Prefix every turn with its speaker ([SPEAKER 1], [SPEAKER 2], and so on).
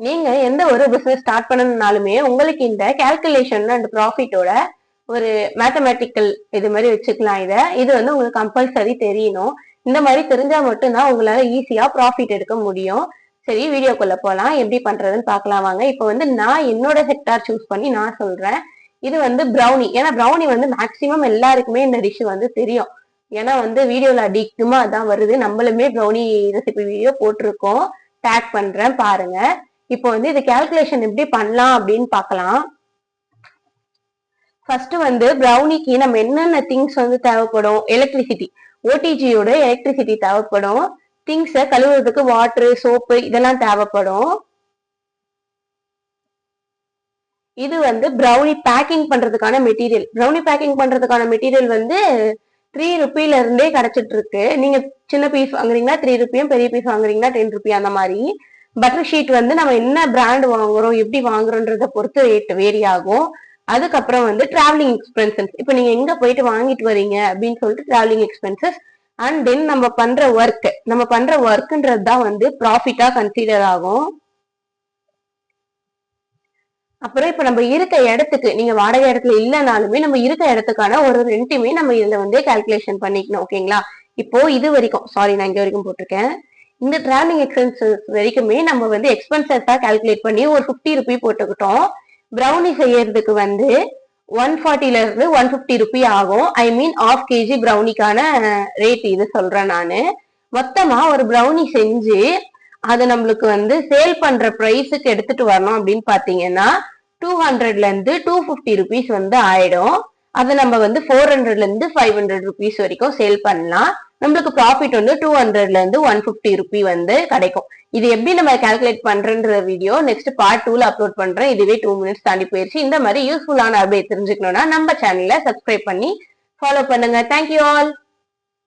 [SPEAKER 1] நீங்க எந்த ஒரு பிசினஸ் ஸ்டார்ட் பண்ணணும்னாலுமே உங்களுக்கு இந்த கால்குலேஷன் அண்ட் ப்ராஃபிட்டோட ஒரு மேத்தமேட்டிக்கல் இது மாதிரி வச்சுக்கலாம். இது வந்து உங்களுக்கு கம்பல்சரி தெரியணும். இந்த மாதிரி தெரிஞ்சா மட்டும்தான் உங்களால ஈஸியா ப்ராஃபிட் எடுக்க முடியும். சரி, வீடியோக்குள்ள போலாம். எப்படி பண்றதுன்னு பார்க்கலாம் வாங்க. இப்போ வந்து நான் என்னோட செக்டார் சூஸ் பண்ணி நான் சொல்றேன். இது வந்து ப்ரௌனி. ஏன்னா ப்ரௌனி வந்து மேக்சிமம் எல்லாருக்குமே இந்த டிஷ் வந்து தெரியும். ஏன்னா வந்து வீடியோல அதிகமா அதான் வருது. நம்மளுமே ப்ரௌனி ரெசிபி வீடியோ போட்டிருக்கோம். டேக் பண்றேன் பாருங்க. இப்போ வந்து இது கால்குலேஷன் எப்படி பண்ணலாம் அப்படின்னு பார்க்கலாம். ஃபர்ஸ்ட் வந்து ப்ரௌனிக்கு நம்ம என்னென்ன திங்ஸ் வந்து தேவைப்படும்? எலக்ட்ரிசிட்டி, ஓடிஜியோட எலக்ட்ரிசிட்டி தேவைப்படும். திங்ஸை கழுவுறதுக்கு வாட்டர், சோப்பு இதெல்லாம் தேவைப்படும். இது வந்து ப்ரௌனி பேக்கிங் பண்றதுக்கான மெட்டீரியல். ப்ரௌனி பேக்கிங் பண்றதுக்கான மெட்டீரியல் வந்து 3 ருபீல இருந்தே கிடைச்சிட்டு இருக்கு. நீங்க சின்ன பீஸ் வாங்குறீங்கன்னா 3 ருபியும், பெரிய பீஸ் வாங்குறீங்கன்னா 10 ருபி அந்த மாதிரி. பட்டர் ஷீட் வந்து நம்ம என்ன பிராண்ட் வாங்குறோம், எப்படி வாங்குறோன்றத பொறுத்து ரேட் வேரி ஆகும். அதுக்கப்புறம் வந்து டிராவலிங் எக்ஸ்பென்சஸ். இப்போ நீங்க எங்க போயிட்டு வாங்கிட்டு வரீங்க அப்படின்னு சொல்லிட்டு டிராவலிங் எக்ஸ்பென்சஸ். அண்ட் தென் நம்ம பண்ற ஒர்க்ன்றது தான் வந்து ப்ராஃபிட்டா கன்சிடர் ஆகும். அப்புறம் இப்ப நம்ம இருக்க இடத்துக்கு, நீங்க வாடகை இடத்துல இல்லைனாலுமே நம்ம இருக்க இடத்துக்கான ஒரு ரெண்டுமே நம்ம இதுல வந்து கால்குலேஷன் பண்ணிக்கணும். ஓகேங்களா? இப்போ இது வரைக்கும் நான் இங்க வரைக்கும் போட்டிருக்கேன். இந்த டிராவலிங் எக்ஸ்பென்சஸ் வரைக்குமே நம்ம வந்து எக்ஸ்பென்சஸா கால்குலேட் பண்ணி ஒரு 50 ருபி போட்டுக்கிட்டோம். ப்ரௌனி செய்யறதுக்கு வந்து 140ல இருந்து 150 ருபி ஆகும். ஐ மீன் ½ kg ப்ரௌனிக்கான ரேட் இது சொல்றேன் நானு. மொத்தமா ஒரு ப்ரௌனி செஞ்சு அதை நம்மளுக்கு வந்து சேல் பண்ற பிரைஸுக்கு எடுத்துட்டு வரணும் அப்படின்னு பாத்தீங்கன்னா 200ல இருந்து 250 ருபீஸ் வந்து ஆயிடும். அதை நம்ம வந்து 400ல இருந்து 500 ருபீஸ் வரைக்கும் சேல் பண்ணலாம். நம்மளுக்கு ப்ராஃபிட் வந்து 200ல இருந்து 150 ருபி வந்து கிடைக்கும். இது எப்படி நம்ம கால்குலேட் பண்றன்ற வீடியோ நெக்ஸ்ட் பார்ட் 2ல அப்லோட் பண்றேன். இதுவே 2 மினிட்ஸ் தாண்டி போயிருச்சு. இந்த மாதிரி யூஸ்ஃபுல்லான அப்டேட் தெரிஞ்சுக்கணும்னா நம்ம சேனல்ல சப்ஸ்கிரைப் பண்ணி ஃபாலோ பண்ணுங்க. Thank you all.